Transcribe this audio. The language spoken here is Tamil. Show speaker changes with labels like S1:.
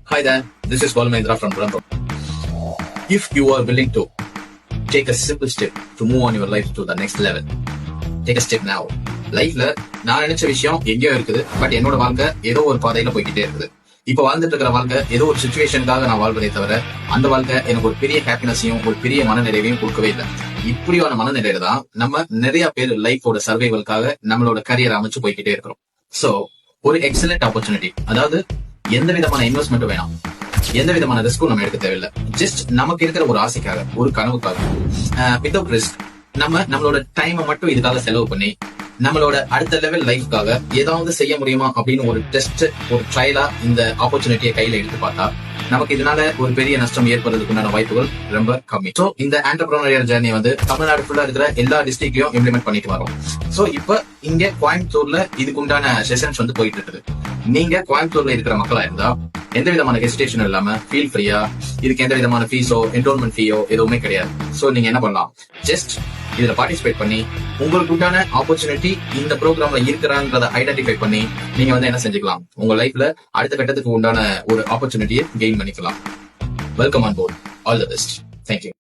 S1: Hi there, this is Paul Mahindra from Toronto. If you are willing to take a simple step to move on your life to the next level, take a step now. லைஃப்ல நான் நினைச்ச விஷயம் எங்கேயோ இருக்குது, பட் என்னோட வாழ்க்கை ஏதோ ஒரு பாதையில போய்கிட்டே இருக்குது. இப்ப வாழ்ந்துட்டு இருக்கிற வாழ்க்கை ஏதோ ஒரு சுச்சுவேஷனுக்காக நான் வாழ்வதை தவிர அந்த வாழ்க்கை எனக்கு ஒரு பெரிய ஹாப்பினஸையும் ஒரு பெரிய மனநிறைவையும் கொடுக்கவே இல்லை. இப்படியான மனநிலையில தான் நம்ம நிறைய பேர் லைஃபோட சர்வைவலுக்காக நம்மளோட கரியர் அமைச்சு போய்கிட்டே இருக்கிறோம். சோ ஒரு எக்ஸலண்ட் ஆப்பர்ச்சுனிட்டி, அதாவது எந்த விதமான இன்வெஸ்ட்மெண்ட்டும் வேணாம், எந்த விதமான ரிஸ்க்கும் நம்ம எடுக்க தேவையில்லை. ஜஸ்ட் நமக்கு இருக்கிற ஒரு ஆசைக்காக, ஒரு கனவுக்காக, வித்தவுட் ரிஸ்க் நம்மளோட டைமை மட்டும் இதுக்காக செலவு பண்ணி நம்மளோட அடுத்த லெவல் லைஃப்காக ஏதாவது செய்ய முடியுமா அப்படின்னு ஒரு டெஸ்ட், ஒரு ட்ரையலா இந்த ஆப்பர்ச்சுனிட்டியை கையில எடுத்து பார்த்தா நமக்கு இதனால ஒரு பெரிய நஷ்டம் ஏற்படுறதுக்குண்டான வாய்ப்புகள் ரொம்ப கம்மி. சோ இந்த ஆண்டர்பிரினியர் ஜர்னி தமிழ்நாடு ஃபுல்லா இருக்கிற எல்லா டிஸ்ட்ரிக்ட்லயும் இம்ப்ளிமெண்ட் பண்ணிட்டு வரோம். சோ இப்ப இங்க கோயம்புத்தூர்ல இதுக்குண்டான செஷன்ஸ் போயிட்டு இருக்குது. நீங்க கோயம்புத்தூர்ல இருக்கிற மக்களா இருந்தா எந்த விதமான ஹெசிடேஷன் இல்லாம ஃபீல் ஃப்ரீயா, இதுக்கு எந்த விதமான ஃபீஸோ என்ரோல்மெண்ட் ஃபீயோ எதுவுமே கிடையாது. சோ நீங்க என்ன பண்ணலாம், ஜஸ்ட் இதுல பார்ட்டிசிபேட் பண்ணி உங்களுக்கு உண்டான ஆப்பர்ச்சுனிட்டி இந்த ப்ரோக்ராம்ல இருக்கிறான்றத ஐடென்டிஃபை பண்ணி நீங்க என்ன செஞ்சுக்கலாம், உங்க லைஃப்ல அடுத்த கட்டத்துக்கு உண்டான ஒரு ஆப்பர்ச்சுனிட்டியை கெயின் பண்ணிக்கலாம். Welcome on board. All the best. Thank you.